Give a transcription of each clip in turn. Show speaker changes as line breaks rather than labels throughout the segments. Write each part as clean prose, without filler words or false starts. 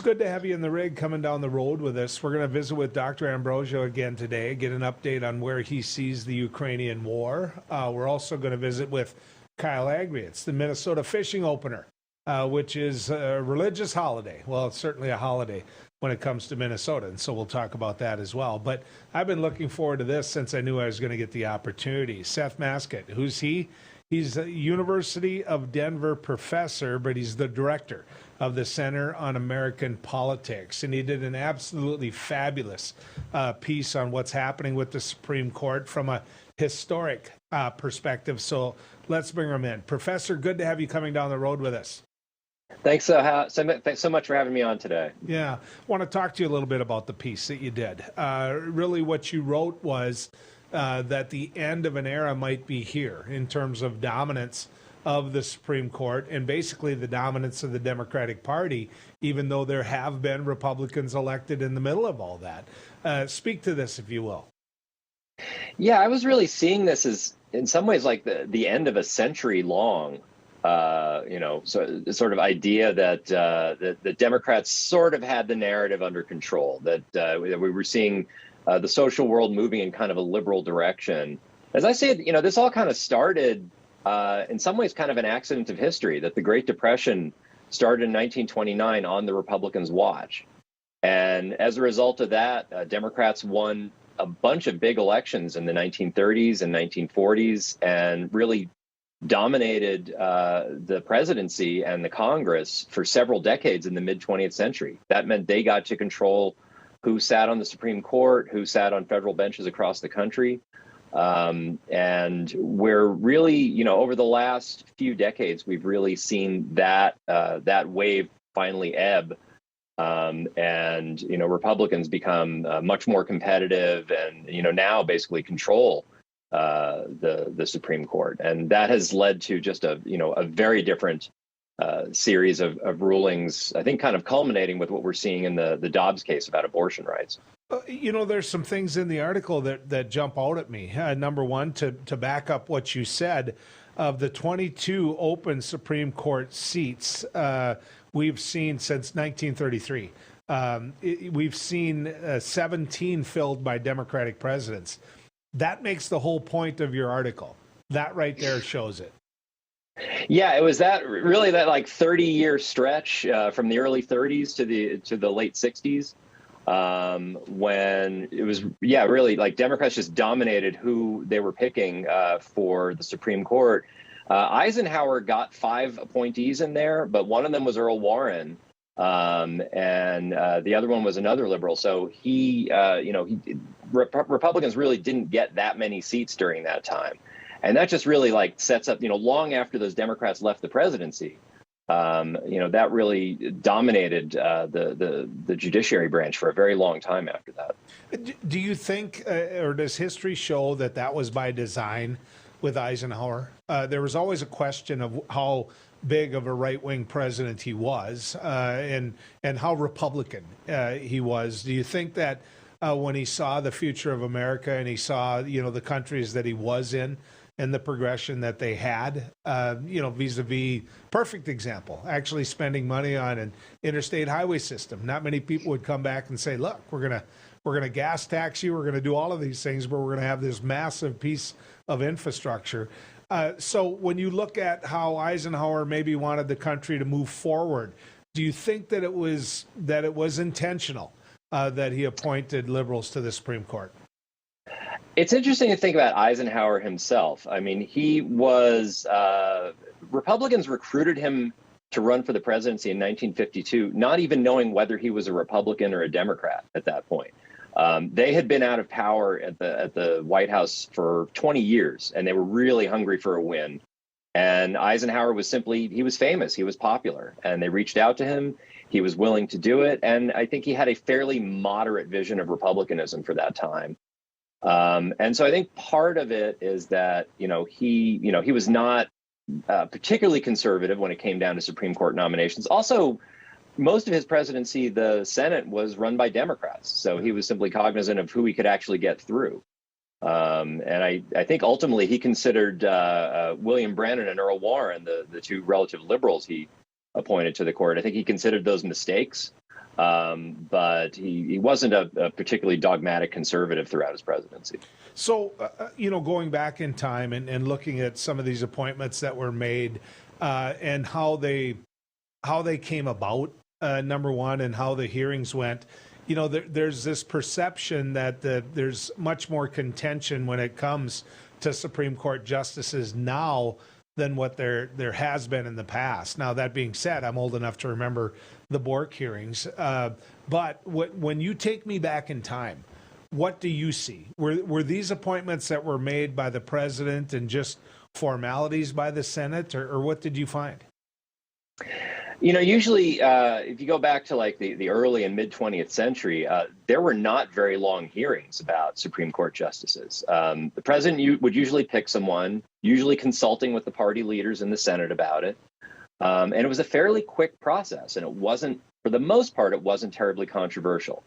good to have you in the rig coming down the road with us. We're going to visit with Dr. Ambrosio again today, get an update on where he sees the Ukrainian war. We're also going to visit with Kyle Agri. It's the Minnesota fishing opener, which is a religious holiday. Well, it's certainly a holiday when it comes to Minnesota, and so we'll talk about that as well. But I've been looking forward to this since I knew I was going to get the opportunity. Seth Masket, who's he? He's a University of Denver professor, but he's the director of the Center on American Politics. And he did an absolutely fabulous piece on what's happening with the Supreme Court from a historic perspective. So let's bring him in. Professor, good to have you coming down the road with us.
Thanks so much for having me on today.
Yeah, I want to talk to you a little bit about the piece that you did. Really what you wrote was that the end of an era might be here in terms of dominance of the Supreme Court and basically the dominance of the Democratic Party, even though there have been Republicans elected in the middle of all that. Speak to this, if you will.
Yeah, I was really seeing this as, in some ways, like the end of a century-long, sort of idea that the Democrats sort of had the narrative under control, that we were seeing the social world moving in kind of a liberal direction. As I said, this all kind of started in some ways kind of an accident of history, that the Great Depression started in 1929 on the Republicans' watch. And as a result of that, Democrats won a bunch of big elections in the 1930s and 1940s and really dominated the presidency and the Congress for several decades in the mid-20th century. That meant they got to control who sat on the Supreme Court, who sat on federal benches across the country. And we're really, over the last few decades, we've really seen that wave finally ebb. And Republicans become much more competitive and, now basically control the Supreme Court. And that has led to just a very different series of rulings, I think kind of culminating with what we're seeing in the Dobbs case about abortion rights.
There's some things in the article that jump out at me. Number one, to back up what you said, of the 22 open Supreme Court seats we've seen since 1933, we've seen 17 filled by Democratic presidents. That makes the whole point of your article. That right there shows it.
Yeah, it was that like 30-year stretch from the early 30s to the late 60s. When it was, really like Democrats just dominated who they were picking for the Supreme Court. Eisenhower got 5 appointees in there, but one of them was Earl Warren, and the other one was another liberal. So Republicans really didn't get that many seats during that time. And that just really like sets up, long after those Democrats left the presidency, that really dominated the judiciary branch for a very long time after that.
Do you think, or does history show that was by design with Eisenhower? There was always a question of how big of a right-wing president he was, and how Republican he was. Do you think that when he saw the future of America and he saw, the countries that he was in, and the progression that they had, vis-a-vis, perfect example, actually spending money on an interstate highway system. Not many people would come back and say, look, we're gonna gas tax you, we're gonna do all of these things, but we're gonna have this massive piece of infrastructure. So when you look at how Eisenhower maybe wanted the country to move forward, do you think that it was intentional that he appointed liberals to the Supreme Court?
It's interesting to think about Eisenhower himself. I mean, he was, Republicans recruited him to run for the presidency in 1952, not even knowing whether he was a Republican or a Democrat at that point. They had been out of power at the White House for 20 years, and they were really hungry for a win. And Eisenhower he was famous, he was popular, and they reached out to him. He was willing to do it. And I think he had a fairly moderate vision of republicanism for that time. And so I think part of it is that, he was not particularly conservative when it came down to Supreme Court nominations. Also, most of his presidency, the Senate was run by Democrats. So he was simply cognizant of who he could actually get through. And I think ultimately he considered William Brannan and Earl Warren, the two relative liberals he appointed to the court. I think he considered those mistakes. But he wasn't a particularly dogmatic conservative throughout his presidency.
So, going back in time and looking at some of these appointments that were made and how they came about, number one, and how the hearings went, there's this perception that there's much more contention when it comes to Supreme Court justices now than what there has been in the past. Now, that being said, I'm old enough to remember the Bork hearings. But when you take me back in time, what do you see? Were these appointments that were made by the president and just formalities by the Senate, or what did you find?
Usually, if you go back to like the early and mid 20th century, there were not very long hearings about Supreme Court justices. The president would usually pick someone, usually consulting with the party leaders in the Senate about it. And it was a fairly quick process, and it wasn't, for the most part, it wasn't terribly controversial.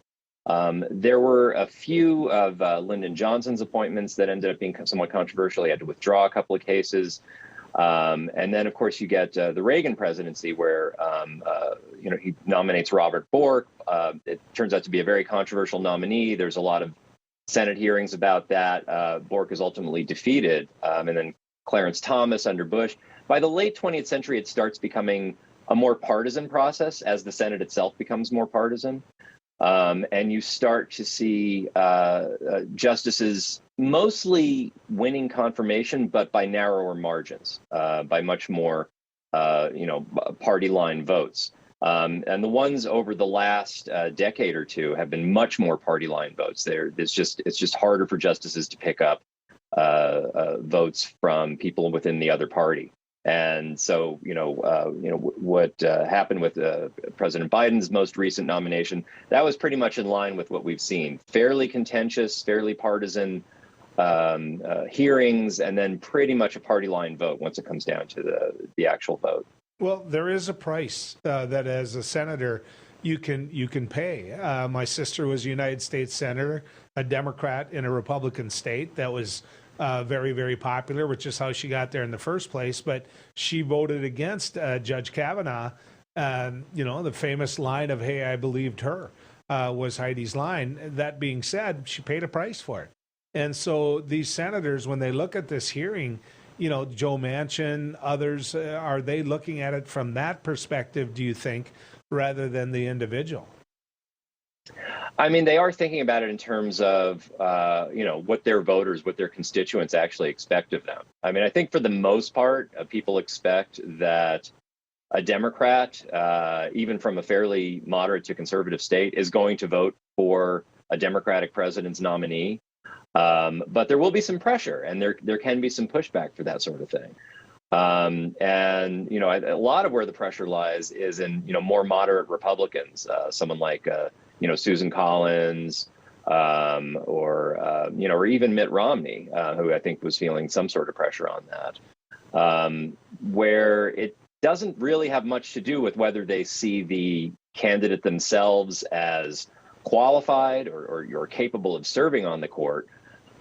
There were a few of Lyndon Johnson's appointments that ended up being somewhat controversial. He had to withdraw a couple of cases. And then, of course, you get the Reagan presidency where, he nominates Robert Bork. It turns out to be a very controversial nominee. There's a lot of Senate hearings about that. Bork is ultimately defeated. And then Clarence Thomas under Bush. By the late 20th century, it starts becoming a more partisan process as the Senate itself becomes more partisan. And you start to see justices mostly winning confirmation, but by narrower margins, by much more, party line votes. And the ones over the last decade or two have been much more party line votes. It's just harder for justices to pick up votes from people within the other party. And so, what happened with President Biden's most recent nomination, that was pretty much in line with what we've seen. Fairly contentious, fairly partisan hearings, and then pretty much a party line vote once it comes down to the actual vote.
Well, there is a price that as a senator you can pay. My sister was a United States senator, a Democrat in a Republican state that was very, very popular, which is how she got there in the first place. But she voted against Judge Kavanaugh. The famous line of, "Hey, I believed her," was Heidi's line. That being said, she paid a price for it. And so these senators, when they look at this hearing, Joe Manchin, others, are they looking at it from that perspective, do you think, rather than the individual?
I mean, they are thinking about it in terms of, what their voters, what their constituents actually expect of them. I mean, I think for the most part, people expect that a Democrat, even from a fairly moderate to conservative state, is going to vote for a Democratic president's nominee. But there will be some pressure, and there can be some pushback for that sort of thing. A lot of where the pressure lies is in, more moderate Republicans, someone like, Susan Collins, or even Mitt Romney, who I think was feeling some sort of pressure on that, where it doesn't really have much to do with whether they see the candidate themselves as qualified or capable of serving on the court.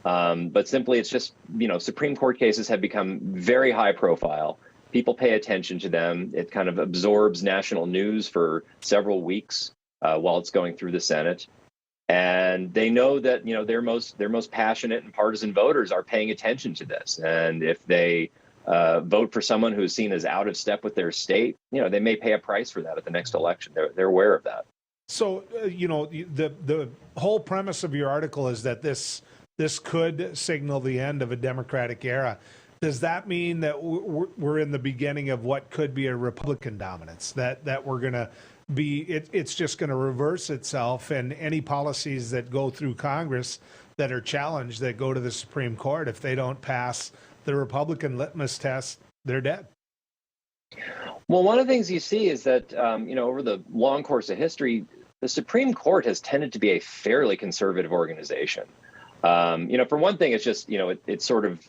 But simply, it's just, Supreme Court cases have become very high profile. People pay attention to them. It kind of absorbs national news for several weeks while it's going through the Senate. And they know that, their most passionate and partisan voters are paying attention to this. And if they vote for someone who's seen as out of step with their state, they may pay a price for that at the next election. They're aware of that.
So, the whole premise of your article is that this could signal the end of a Democratic era. Does that mean that we're in the beginning of what could be a Republican dominance, that we're going to be, it's just going to reverse itself, and any policies that go through Congress that are challenged, that go to the Supreme Court, if they don't pass the Republican litmus test, they're dead?
Well, one of the things you see is that, over the long course of history, the Supreme Court has tended to be a fairly conservative organization. For one thing, it's just, it sort of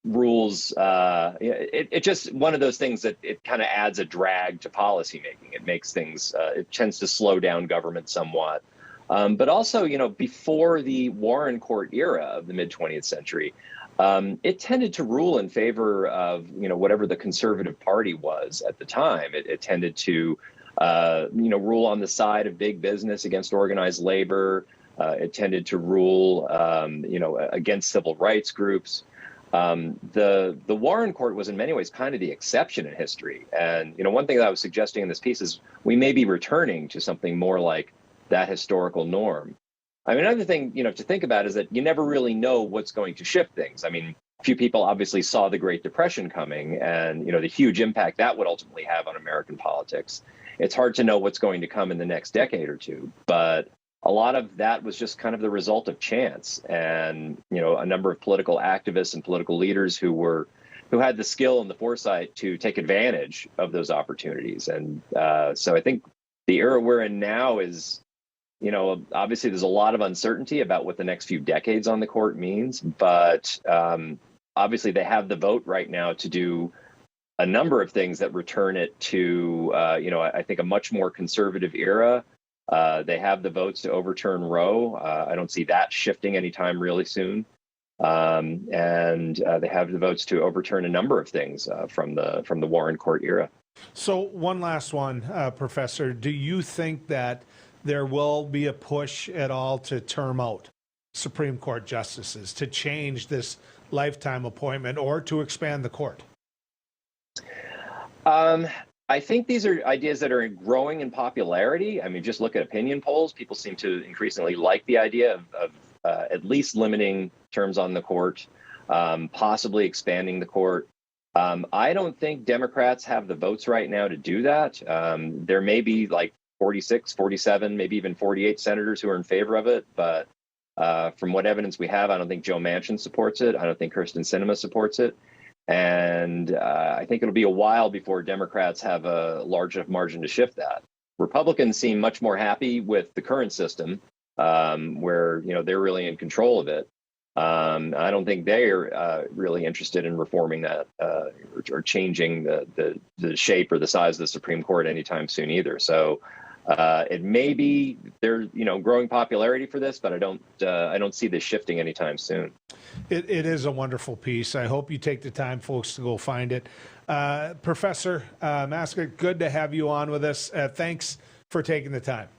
rules. It's just one of those things that it kind of adds a drag to policymaking. It makes things, it tends to slow down government somewhat. But also, before the Warren Court era of the mid 20th century, it tended to rule in favor of, whatever the conservative party was at the time. It tended to rule on the side of big business against organized labor. It tended to rule, against civil rights groups. The Warren Court was in many ways kind of the exception in history. And, one thing that I was suggesting in this piece is we may be returning to something more like that historical norm. I mean, another thing, to think about is that you never really know what's going to shift things. I mean, few people obviously saw the Great Depression coming and, the huge impact that would ultimately have on American politics. It's hard to know what's going to come in the next decade or two, but a lot of that was just kind of the result of chance and, a number of political activists and political leaders who had the skill and the foresight to take advantage of those opportunities. And so I think the era we're in now is, obviously there's a lot of uncertainty about what the next few decades on the court means, but obviously they have the vote right now to do a number of things that return it to, I think a much more conservative era. They have the votes to overturn Roe. I don't see that shifting anytime really soon. And they have the votes to overturn a number of things from the Warren Court era.
So one last one, Professor. Do you think that there will be a push at all to term out Supreme Court justices, to change this lifetime appointment, or to expand the court?
I think these are ideas that are growing in popularity. I mean, just look at opinion polls. People seem to increasingly like the idea of at least limiting terms on the court, possibly expanding the court. I don't think Democrats have the votes right now to do that. There may be like 46, 47, maybe even 48 senators who are in favor of it. But from what evidence we have, I don't think Joe Manchin supports it. I don't think Kyrsten Sinema supports it. And I think it'll be a while before Democrats have a large enough margin to shift that. Republicans seem much more happy with the current system, where they're really in control of it. I don't think they're really interested in reforming that or changing the shape or the size of the Supreme Court anytime soon either. So it may be there's growing popularity for this, but I don't see this shifting anytime soon.
It is a wonderful piece. I hope you take the time, folks, to go find it. Professor Masket, good to have you on with us. Thanks for taking the time.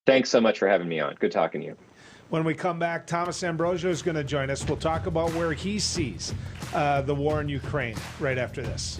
Thanks so much for having me on. Good talking to you.
When we come back, Thomas Ambrosio is going to join us. We'll talk about where he sees the war in Ukraine right after this.